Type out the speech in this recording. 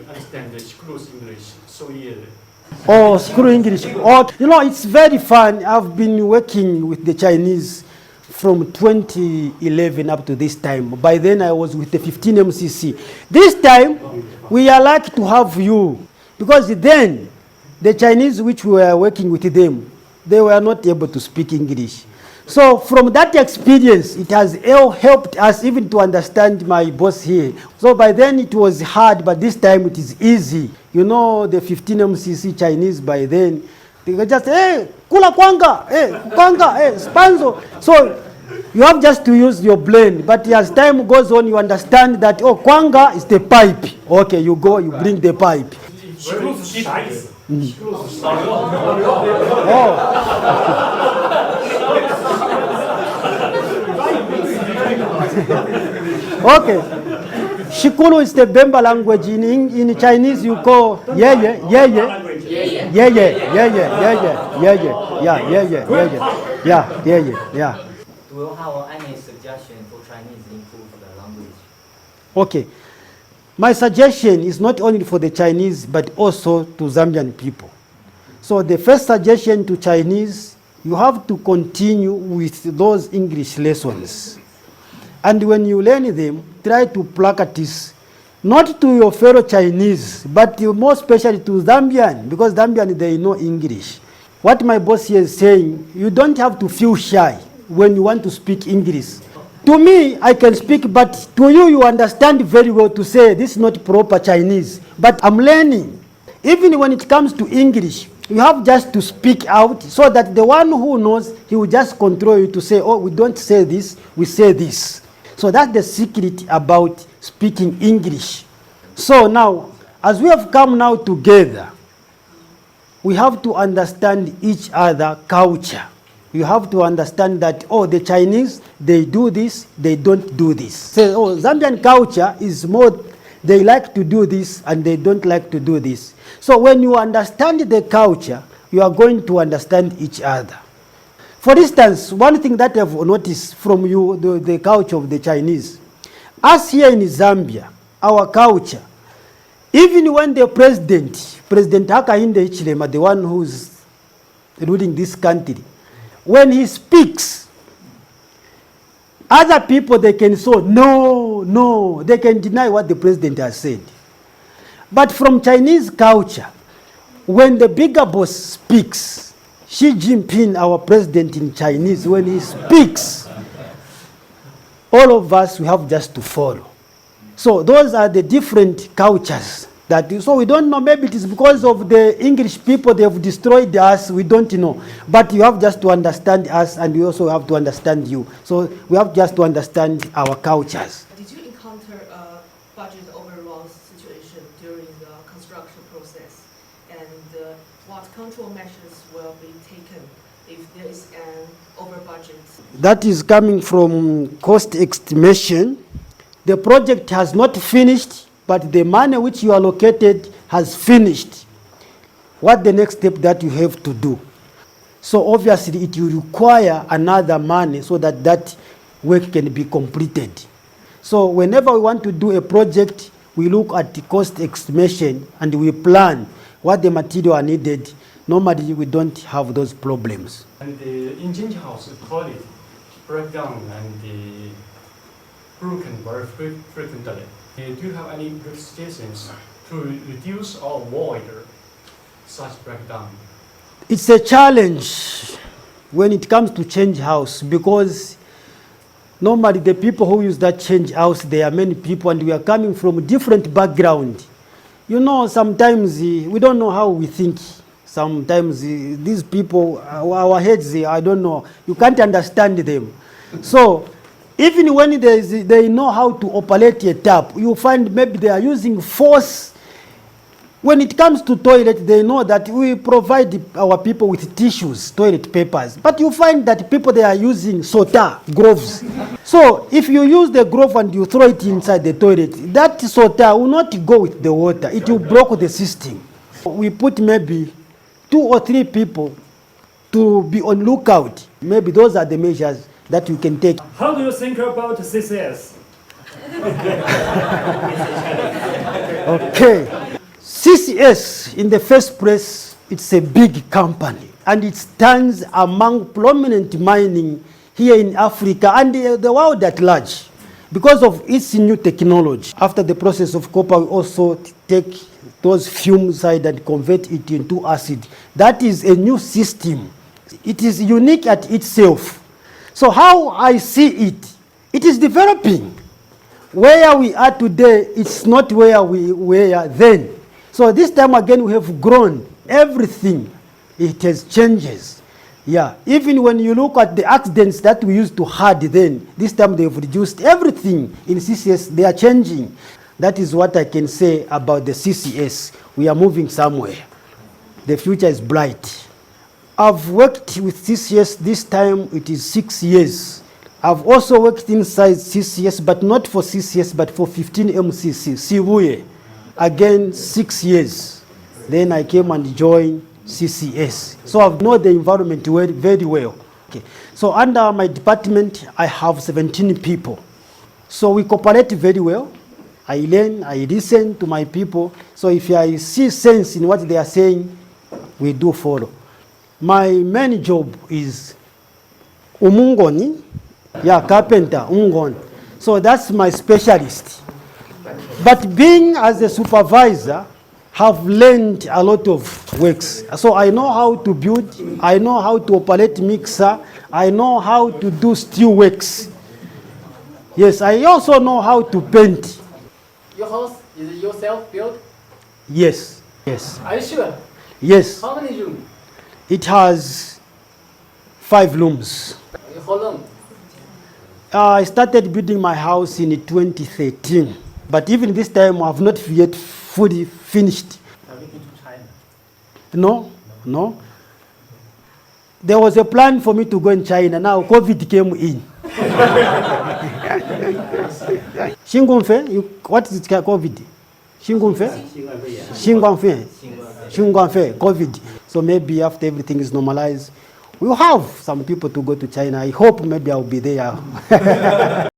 understand the school's English so easily. Oh, school English. Oh, it's very fun. I've been working with the Chinese from 2011 up to this time. By then, I was with the 15 MCC. This time, we are lucky to have you. Because then, the Chinese which we were working with them, they were not able to speak English. So from that experience, it has helped us even to understand my boss here. So by then it was hard, but this time it is easy. The 15 MCC Chinese by then, they were just, hey, kula kwanga, hey, kwanga, hey, spanzo. So you have just to use your brain. But as time goes on, you understand that, oh, kwanga is the pipe. Okay, you go, you bring the pipe. Okay. Shikulu is the Bemba language. In Chinese, you call yeah. Do you have any suggestion for Chinese to improve the language? Okay. My suggestion is not only for the Chinese, but also to Zambian people. So the first suggestion to Chinese, you have to continue with those English lessons. And when you learn them, try to practice, not to your fellow Chinese, but more especially to Zambian, because Zambian, they know English. What my boss here is saying, you don't have to feel shy when you want to speak English. To me, I can speak, but to you, you understand very well to say this is not proper Chinese. But I'm learning. Even when it comes to English, you have just to speak out so that the one who knows, he will just control you to say, oh, we don't say this, we say this. So that's the secret about speaking English. So now, as we have come now together, we have to understand each other culture. You have to understand that, oh, the Chinese, they do this, they don't do this. Say, oh, Zambian culture is more, they like to do this and they don't like to do this. So when you understand the culture, you are going to understand each other. For instance, one thing that I've noticed from you, the culture of the Chinese, us here in Zambia, our culture, even when the President Hakainde Hichilema, the one who's ruling this country, when he speaks, other people, they can say, no, they can deny what the president has said. But from Chinese culture, when the bigger boss speaks, Xi Jinping, our president in Chinese, when he speaks, all of us, we have just to follow. So those are the different cultures. So we don't know, maybe it is because of the English people, they have destroyed us, we don't know. But you have just to understand us, and we also have to understand you. So we have just to understand our cultures. Did you encounter a budget overrun situation during the construction process? And what control measures will be taken if there is an over budget? That is coming from cost estimation. The project has not finished, but the money which you allocated has finished. What the next step that you have to do? So obviously it will require another money so that that work can be completed. So whenever we want to do a project, we look at the cost estimation and we plan what the material are needed. Normally we don't have those problems. And the engine house quality breakdown and the broken very frequently. Do you have any good suggestions to reduce or avoid such breakdown? It's a challenge when it comes to change house, because normally the people who use that change house, there are many people and we are coming from different background. Sometimes we don't know how we think. Sometimes these people, our heads, I don't know, you can't understand them. So even when they know how to operate a tap, you find maybe they are using force. When it comes to toilet, they know that we provide our people with tissues, toilet papers. But you find that people, they are using sota, gloves. So if you use the glove and you throw it inside the toilet, that sota will not go with the water. It will block the system. We put maybe 2 or 3 people to be on lookout. Maybe those are the measures that you can take. How do you think about CCS? Okay. CCS, in the first place, it's a big company, and it stands among prominent mining here in Africa and the world at large because of its new technology. After the process of copper, we also take those fumes side and convert it into acid. That is a new system. It is unique at itself. So how I see it, it is developing. Where we are today, it's not where we were then. So this time again, we have grown. Everything, it has changes. Yeah, even when you look at the accidents that we used to had then, this time they've reduced everything in CCS. They are changing. That is what I can say about the CCS. We are moving somewhere. The future is bright. I've worked with CCS, this time it is 6 years. I've also worked inside CCS, but not for CCS, but for 15 MCC, Sibuye. Again, 6 years. Then I came and joined CCS. So I know the environment very well. Okay. So under my department, I have 17 people. So we cooperate very well. I learn, I listen to my people. So if I see sense in what they are saying, we do follow. My main job is umungoni, carpenter, ungon. So that's my specialist. But being as a supervisor, have learned a lot of works. So I know how to build, I know how to operate mixer, I know how to do steel works. Yes, I also know how to paint. Your house is yourself built? Yes, yes. Are you sure? Yes. How many rooms? It has 5 rooms. How long? I started building my house in 2013. But even this time, I have not yet fully finished. Have you been to China? No. There was a plan for me to go in China. Now COVID came in. What is COVID? COVID. So maybe after everything is normalized, we'll have some people to go to China. I hope maybe I'll be there.